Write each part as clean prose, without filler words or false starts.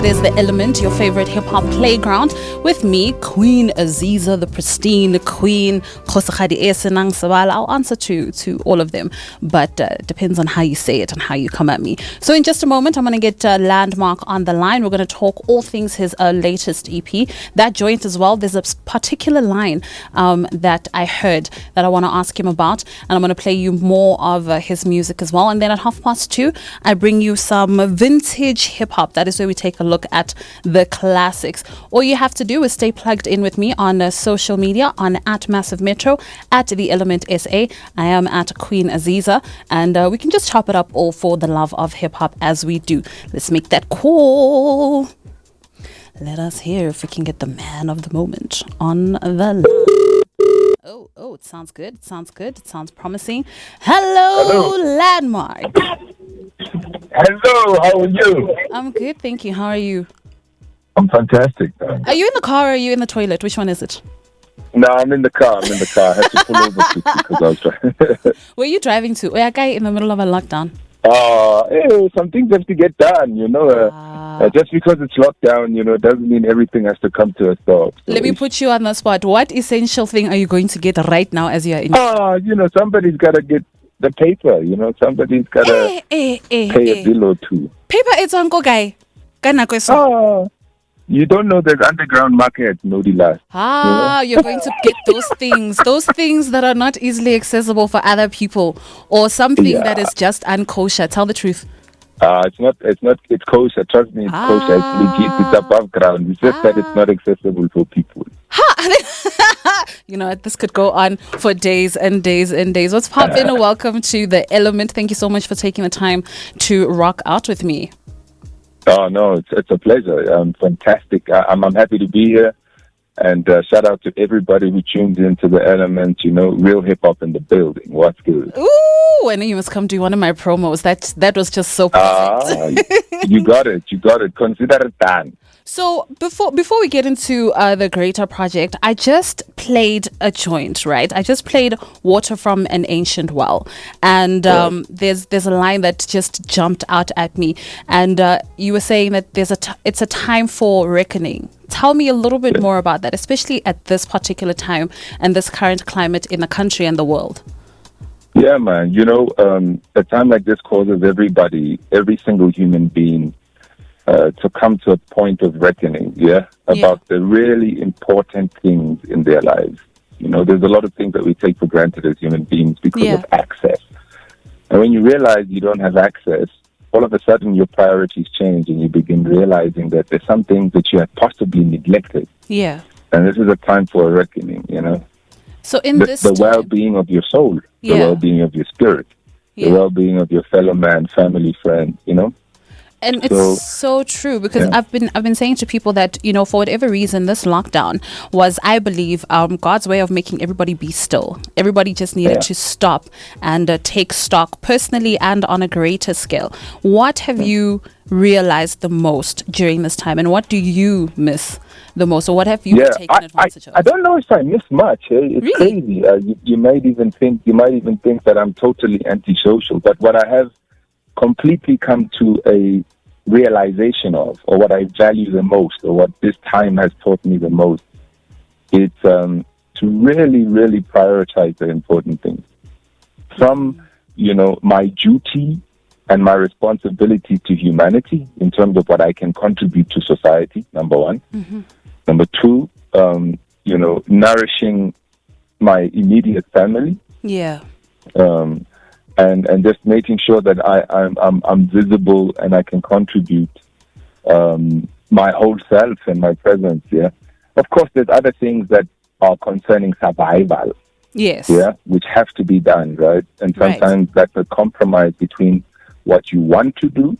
It is The Element, your favorite hip-hop playground, with me, Queen Azizzar, the pristine queen. I'll answer to all of them, but depends on how you say it and how you come at me. So in just a moment, I'm going to get LandmarQ on the line. We're going to talk all things his latest EP. That joint as well, there's a particular line that I heard that I want to ask him about, and I'm going to play you more of his music as well. And then at 2:30, I bring you some vintage hip-hop. That is where we take a look at the classics. All you have to do is stay plugged in with me on social media, on at Massiv Metro, at The Element SA. I am at Queen Azizzar, and we can just chop it up all for the love of hip-hop as we do. Let's make that call. Let us hear if we can get the man of the moment on the line. Oh, it sounds good. It sounds good. It sounds promising. Hello. LandmarQ. Hello, how are you? I'm good, thank you. How are you? I'm fantastic. Are you in the car or are you in the toilet? Which one is it? No, I'm in the car. I had to pull over because I was driving. Where are you driving to? We're in the middle of a lockdown. Some things have to get done, just because it's lockdown, doesn't mean everything has to come to a stop. So let me put you on the spot. What essential thing are you going to get right now as you are in? Somebody's got to get the paper, somebody's got to pay a bill or two. Paper, it's on guy. You don't know there's underground market, no last. You're going to get those things that are not easily accessible for other people, or something that is just unkosher. Tell the truth. It's kosher. Trust me, it's kosher. It's legit. It's above ground. It's just that it's not accessible for people. This could go on for days and days and days. What's poppin'? Welcome to The Element. Thank you so much for taking the time to rock out with me. Oh, no, it's a pleasure. Fantastic. I'm happy to be here. And shout out to everybody who tunes into The Element, real hip-hop in the building. What's good? Ooh, I know you must come do one of my promos. That was just so perfect. You got it. Consider it done. So before we get into the greater project, I just played a joint, right? I just played Water from an Ancient Well. And there's a line that just jumped out at me. And you were saying that it's a time for reckoning. Tell me a little bit more about that, especially at this particular time and this current climate in the country and the world. Yeah, man. A time like this causes every single human being to come to a point of reckoning, about the really important things in their lives. There's a lot of things that we take for granted as human beings because of access. And when you realize you don't have access, all of a sudden your priorities change and you begin realizing that there's some things that you had possibly neglected. Yeah. And this is a time for a reckoning, So in the well-being of your soul, the well-being of your spirit, the well-being of your fellow man, family, friends, And it's so true because I've been saying to people that, for whatever reason, this lockdown was, I believe, God's way of making everybody be still. Everybody just needed to stop and take stock personally and on a greater scale. What have you realized the most during this time, and what do you miss the most, or what have you taken advantage of? I don't know if I miss much. It's really crazy. You might even think that I'm totally antisocial, but what I have completely come to a realization of, or what I value the most, or what this time has taught me the most, it's to really, really prioritize the important things. From, my duty and my responsibility to humanity in terms of what I can contribute to society, number one. Mm-hmm. Number two, nourishing my immediate family. Yeah. And just making sure that I'm visible and I can contribute my whole self and my presence. Yeah, of course, there's other things that are concerning survival. Yes. Yeah, which have to be done, right? And sometimes that's a compromise between what you want to do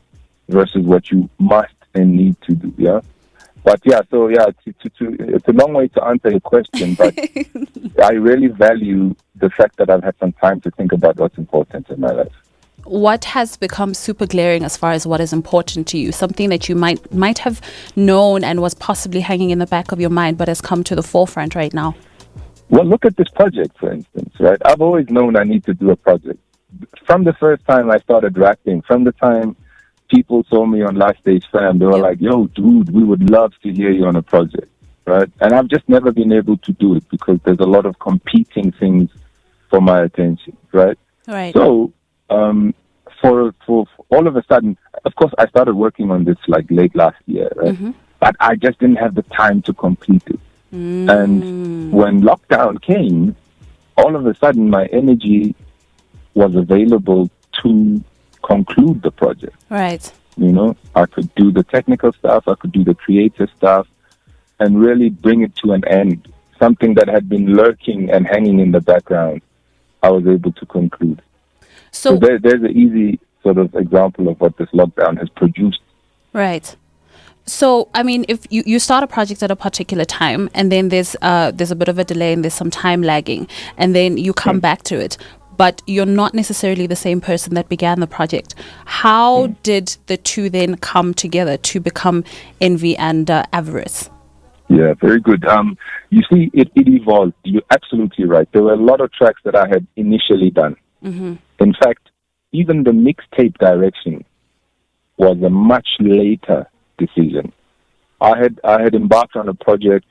versus what you must and need to do. Yeah. But it's a long way to answer your question, but I really value the fact that I've had some time to think about what's important in my life. What has become super glaring as far as what is important to you? Something that you might have known and was possibly hanging in the back of your mind, but has come to the forefront right now? Well, look at this project, for instance, right? I've always known I need to do a project. From the first time I started rapping, from the time people saw me on Last Stage Fam, they were like, yo, dude, we would love to hear you on a project, right? And I've just never been able to do it because there's a lot of competing things for my attention, right? Right. So, for all of a sudden, of course, I started working on this like late last year, right? Mm-hmm. But I just didn't have the time to complete it. And when lockdown came, all of a sudden my energy was available to conclude the project. Right. You know, I could do the technical stuff, I could do the creative stuff, and really bring it to an end. Something that had been lurking and hanging in the background, I was able to conclude. So there's an easy sort of example of what this lockdown has produced. Right. So, I mean, if you start a project at a particular time and then there's a bit of a delay and there's some time lagging and then you come back to it, but you're not necessarily the same person that began the project. How did the two then come together to become Envy and Avarice? Yeah, very good. You see, it evolved. You're absolutely right. There were a lot of tracks that I had initially done. Mm-hmm. In fact, even the mixtape direction was a much later decision. I had embarked on a project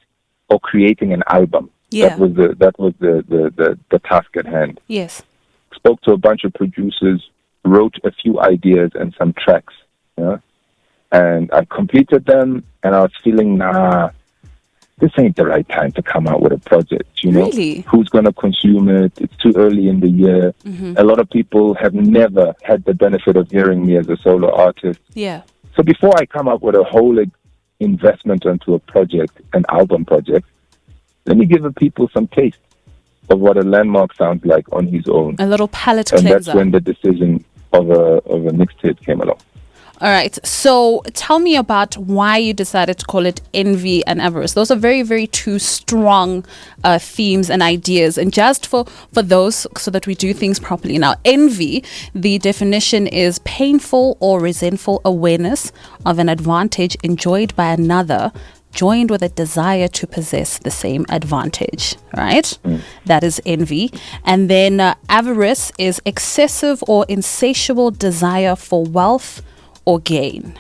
of creating an album. Yeah. That was the task at hand. Yes. Spoke to a bunch of producers, wrote a few ideas and some tracks. Yeah? And I completed them, and I was feeling, this ain't the right time to come out with a project, you know? Really? Who's going to consume it? It's too early in the year. Mm-hmm. A lot of people have never had the benefit of hearing me as a solo artist. Yeah. So before I come up with a whole investment into a project, an album project, let me give the people some taste of what a LandmarQ sounds like on his own. A little palate and cleanser. And that's when the decision of a mixtape came along. All right. So tell me about why you decided to call it Envy and Avarice. Those are very, very two strong themes and ideas. And just for those, so that we do things properly. Now, envy, the definition is painful or resentful awareness of an advantage enjoyed by another, joined with a desire to possess the same advantage, right? That is envy. And then avarice is excessive or insatiable desire for wealth or gain.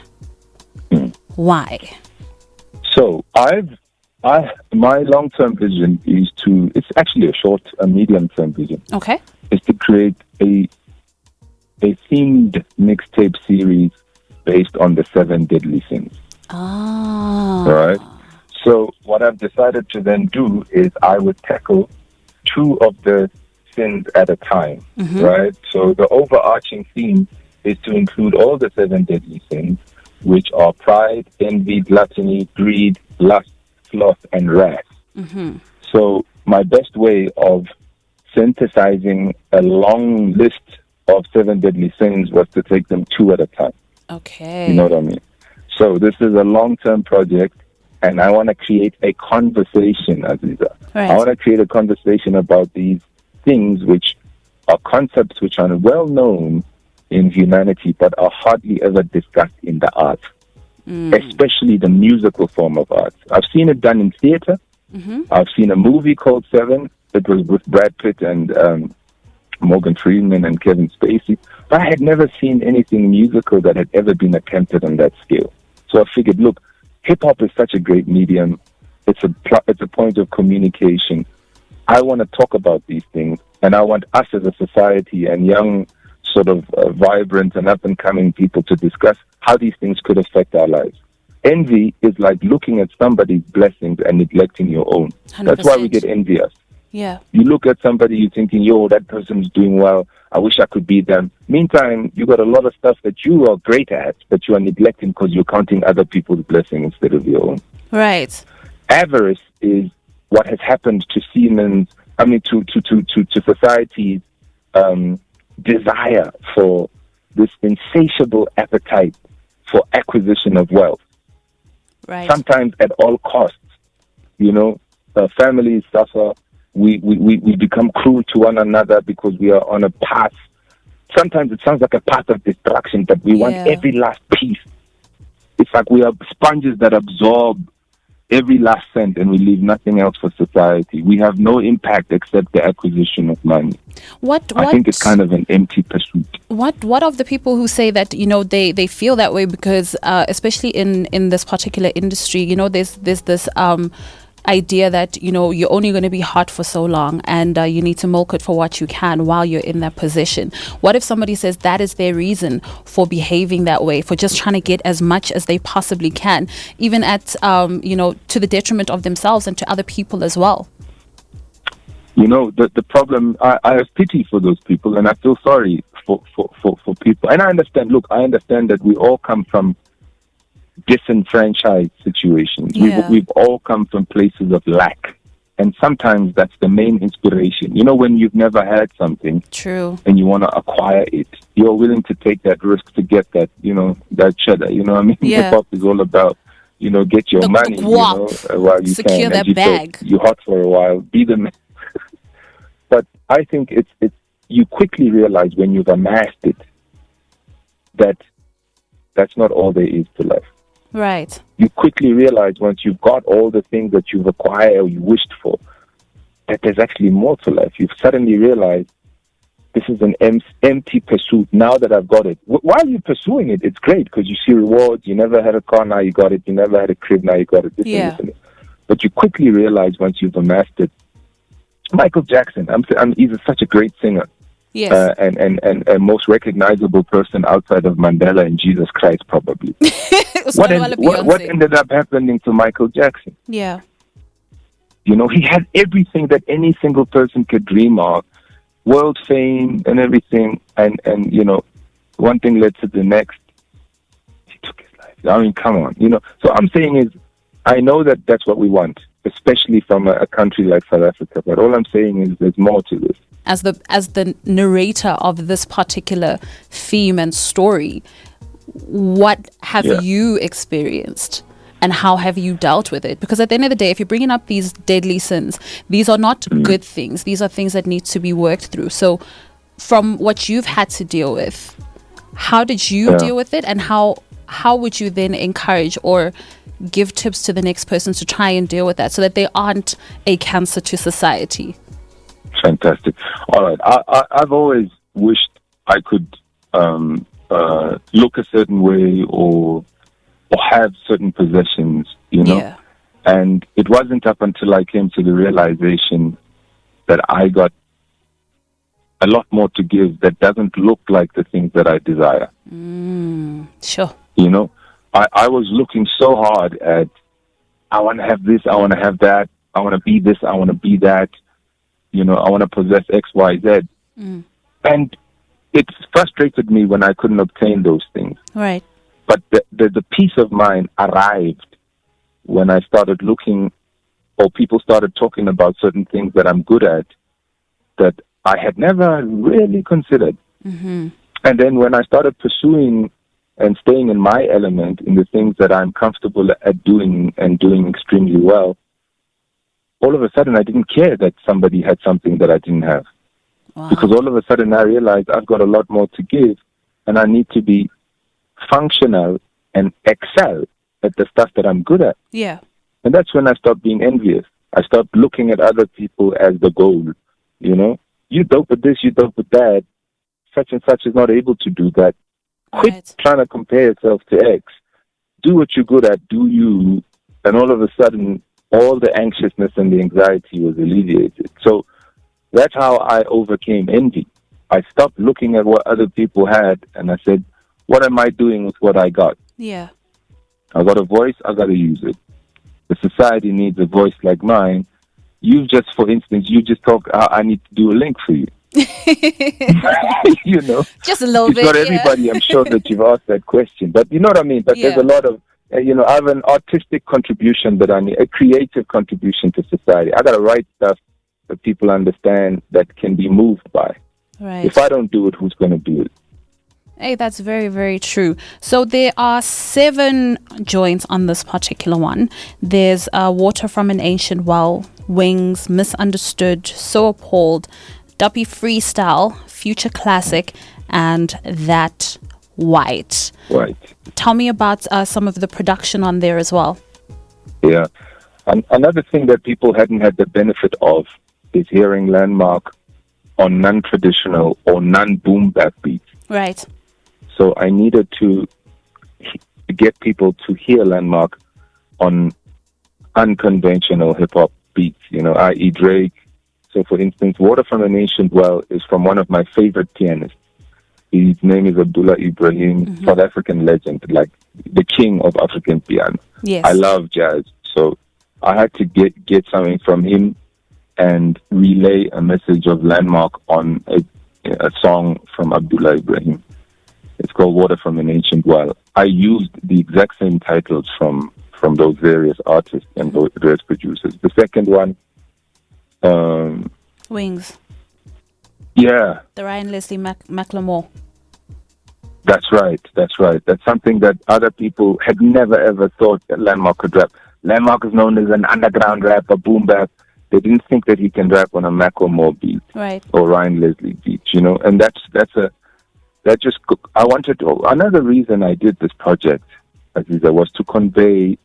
Why? So my long-term vision is it's actually a medium-term vision. Okay. Is to create a themed mixtape series based on the 7 deadly sins. Ah. Right. So what I've decided to then do is I would tackle 2 of the sins at a time. Mm-hmm. Right. So the overarching theme is to include all the 7 deadly sins, which are pride, envy, gluttony, greed, lust, sloth, and wrath. Mm-hmm. So my best way of synthesizing a long list of 7 deadly sins was to take them 2 at a time. Okay. You know what I mean? So this is a long-term project, and I want to create a conversation, Azizzar. Right. I want to create a conversation about these things, which are concepts which are well known in humanity, but are hardly ever discussed in the arts, especially the musical form of art. I've seen it done in theater. Mm-hmm. I've seen a movie called Seven. It was with Brad Pitt and Morgan Freeman and Kevin Spacey. But I had never seen anything musical that had ever been attempted on that scale. So I figured, look, hip-hop is such a great medium. It's a point of communication. I want to talk about these things, and I want us as a society and young sort of vibrant and up-and-coming people to discuss how these things could affect our lives. Envy is like looking at somebody's blessings and neglecting your own. 100%. That's why we get envious. Yeah. You look at somebody, you're thinking, yo, that person's doing well. I wish I could be them. Meantime, you got a lot of stuff that you are great at, but you are neglecting because you're counting other people's blessings instead of your own. Right. Avarice is what has happened to to society's desire for this insatiable appetite for acquisition of wealth. Right. Sometimes at all costs. You know, families suffer. We become cruel to one another because we are on a path. Sometimes it sounds like a path of destruction, but we want every last piece. It's like we are sponges that absorb every last cent and we leave nothing else for society. We have no impact except the acquisition of money. I think it's kind of an empty pursuit. What of the people who say that, they feel that way because especially in this particular industry, there's this idea that you're only going to be hot for so long, and you need to milk it for what you can while you're in that position. What if somebody says that is their reason for behaving that way, for just trying to get as much as they possibly can, even at to the detriment of themselves and to other people as well? The problem, I have pity for those people, and I feel sorry for people. And I understand that we all come from disenfranchised situations. Yeah. We've all come from places of lack. And sometimes that's the main inspiration. When you've never had something, true, and you want to acquire it, you're willing to take that risk to get that, that cheddar. What I mean? Yeah. Hip-hop is all about, get your money, while you secure can. that You bag. You're hot for a while, be the man. But I think it's you quickly realize when you've amassed it that that's not all there is to life. Right. You quickly realize once you've got all the things that you've acquired or you wished for, that there's actually more to life. You've suddenly realized this is an empty pursuit. Now that I've got it, while you're pursuing it, it's great because you see rewards. You never had a car, now you got it. You never had a crib, now you got it. This Yeah. and this. But you quickly realize once you've amassed it. Michael Jackson, he's such a great singer. Yes. And a most recognizable person outside of Mandela and Jesus Christ, probably. What ended up happening to Michael Jackson? Yeah. He had everything that any single person could dream of, world fame and everything. And one thing led to the next. He took his life. I mean, come on. So I'm saying is, I know that that's what we want, especially from a country like South Africa. But all I'm saying is there's more to this. As the narrator of this particular theme and story, what have you experienced and how have you dealt with it? Because at the end of the day, if you're bringing up these deadly sins, these are not good things. These are things that need to be worked through. So from what you've had to deal with, how did you deal with it, and how would you then encourage or give tips to the next person to try and deal with that so that they aren't a cancer to society? Fantastic. All right. I've always wished I could look a certain way or have certain possessions, Yeah. And it wasn't up until I came to the realization that I got a lot more to give that doesn't look like the things that I desire. Sure. I was looking so hard at, I want to have this, I want to have that, I want to be this, I want to be that, I want to possess X, Y, Z. And it frustrated me when I couldn't obtain those things. Right. But the peace of mind arrived when I started looking, or people started talking about certain things that I'm good at that I had never really considered. Mm-hmm. And then when I started pursuing and staying in my element, in the things that I'm comfortable at doing and doing extremely well, all of a sudden I didn't care that somebody had something that I didn't have. Wow. Because all of a sudden I realized I've got a lot more to give, and I need to be functional and excel at the stuff that I'm good at. Yeah. And that's when I stopped being envious. I stopped looking at other people as the goal. You dope at this, you dope at that. Such and such is not able to do that. Quit trying to compare yourself to X. Do what you're good at, do you, and all of a sudden, all the anxiousness and the anxiety was alleviated. So that's how I overcame envy. I stopped looking at what other people had, and I said, what am I doing with what I got? Yeah. I got a voice, I got to use it. The society needs a voice like mine. For instance, you just talk, I need to do a link for you. Just a little it's bit. Not everybody, I'm sure that you've asked that question, but you know what I mean. But there's a lot of, I have an artistic contribution that I need, a creative contribution to society. I got to write stuff that people understand, that can be moved by. Right. If I don't do it, who's going to do it? Hey, that's very, very true. So there are 7 joints on this particular one. There's Water from an Ancient Well, Wings, Misunderstood, So Appalled, Duppy Freestyle, Future Classic, and That White. Right. Tell me about some of the production on there as well. Yeah. Another thing that people hadn't had the benefit of is hearing LandmarQ on non-traditional or non-boom bap beats. Right. So I needed to get people to hear Landmark on unconventional hip-hop beats, i.e. Drake. So, for instance, Water from an Ancient Well is from one of my favorite pianists. His name is Abdullah Ibrahim, South African legend, like the king of African piano. Yes. I love jazz, so I had to get something from him and relay a message of Landmark on a song from Abdullah Ibrahim. It's called Water from an Ancient Well. I used the exact same titles from those various artists and those various producers. The second one, Wings. Yeah. The Ryan Leslie Macklemore. That's right. That's something that other people had never ever thought that Landmark could rap. Landmark is known as an underground rapper, boom bap. They didn't think that he can rap on a Macklemore beat, right, or Ryan Leslie beat, and another reason I did this project, Azizzar, was to convey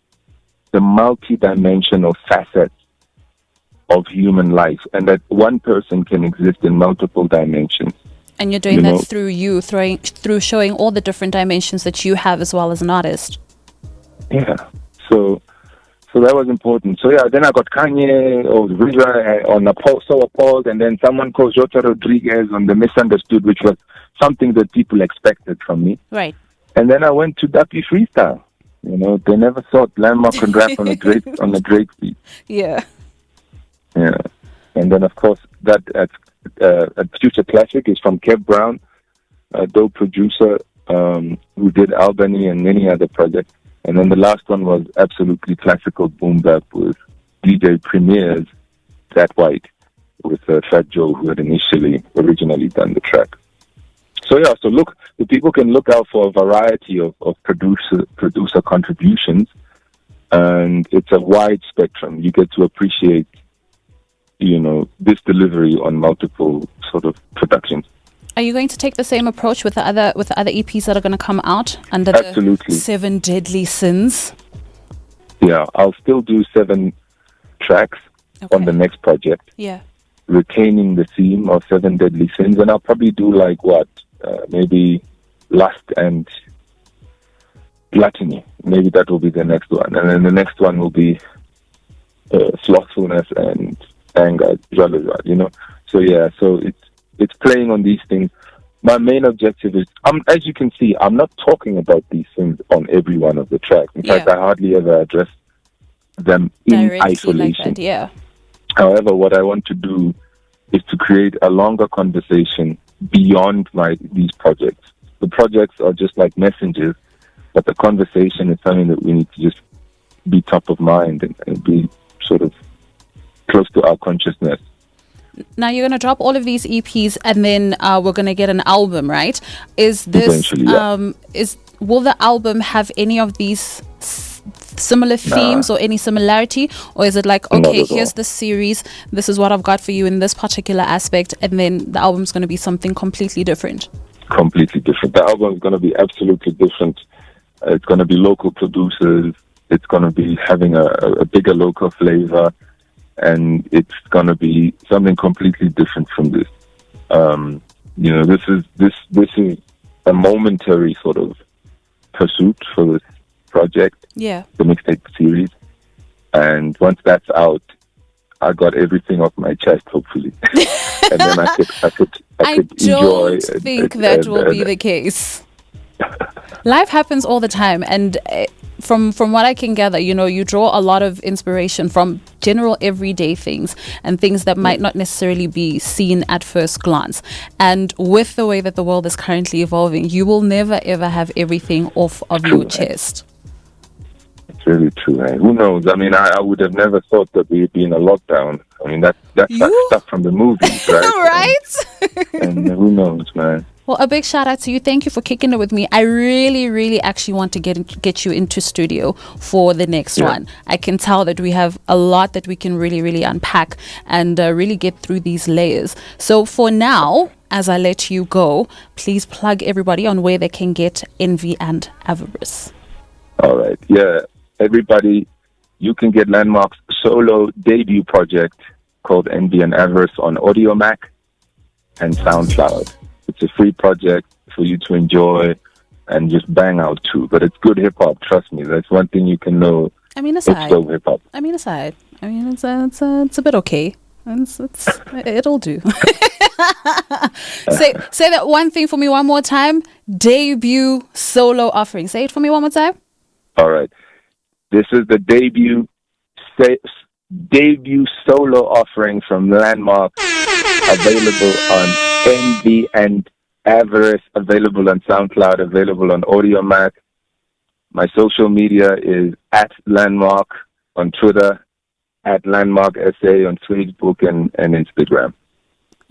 the multi-dimensional facets of human life, and that one person can exist in multiple dimensions. And you're doing that through showing all the different dimensions that you have as well as an artist. Yeah. So that was important. So then I got Kanye or Rizza on So Appalled, and then someone called Jota Rodriguez on The Misunderstood, which was something that people expected from me. Right. And then I went to Dappy Freestyle. They never thought Landmark could rap on a Drake beat. Yeah. Yeah. And then, of course, that a future classic is from Kev Brown, a dope producer who did Albany and many other projects. And then the last one was absolutely classical boom bap with DJ Premier's That White with Fat Joe, who had originally done the track. So the people can look out for a variety of producer contributions, and it's a wide spectrum. You get to appreciate, this delivery on multiple sort of productions. Are you going to take the same approach with the other EPs that are going to come out under Absolutely. the 7 Deadly Sins? Yeah, I'll still do 7 tracks on the next project. Yeah. Retaining the theme of 7 Deadly Sins, and I'll probably do maybe Lust and Gluttony. Maybe that will be the next one, and then the next one will be Slothfulness and Anger, So it's playing on these things. My main objective is, as you can see, I'm not talking about these things on every one of the tracks. In fact, I hardly ever address them in directly isolation. Like that, yeah. However, what I want to do is to create a longer conversation beyond these projects. The projects are just like messengers, but the conversation is something that we need to just be top of mind and be sort of close to our consciousness. Now you're going to drop all of these EPs, and then we're going to get an album, right? Is this will the album have any of these similar themes or any similarity, or is it like, okay, here's the series, this is what I've got for you in this particular aspect, and then the album's going to be something completely different? Completely different. The album is going to be absolutely different. It's going to be local producers. It's going to be having a bigger local flavor, and it's going to be something completely different from this. This is a momentary sort of pursuit for this project, the mixtape series, and once that's out, I got everything off my chest, hopefully, and then I could enjoy. I don't think that will be the case. Life happens all the time, and from what I can gather, you draw a lot of inspiration from general everyday things and things that might not necessarily be seen at first glance. And with the way that the world is currently evolving, you will never ever have everything off of your chest. It's really true. Who knows? I mean, I would have never thought that we'd be in a lockdown. I mean, that's like stuff from the movies, right? Right? And who knows, man? Well, a big shout out to you. Thank you for kicking it with me. I really, really actually want to get you into studio for the next one. I can tell that we have a lot that we can really, really unpack and really get through these layers. So for now, as I let you go, please plug everybody on where they can get Envy and Avarice. All right. Yeah. Everybody, you can get Landmark's solo debut project called Envy and Avarice on Audio Mac and SoundCloud. It's a free project. for you to enjoy and just bang out to. But it's good hip hop, trust me. That's one thing you can know. I mean, aside. It's dope hip hop. I mean, aside. I mean, it's a bit okay. It'll do. Say that one thing for me one more time. Debut solo offering. Say it for me one more time. All right. This is the debut solo offering from LandmarQ, available on Envy and Avarice, available on SoundCloud, available on AudioMac. My social media is at LandmarQ on Twitter, at LandmarQSA on Facebook and Instagram.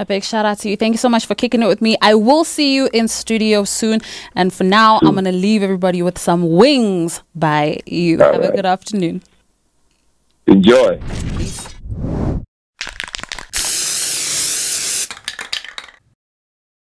A big shout out to you. Thank you so much for kicking it with me. I will see you in studio soon. And for now, I'm going to leave everybody with some Wings by you. Have a good afternoon. Enjoy. Peace.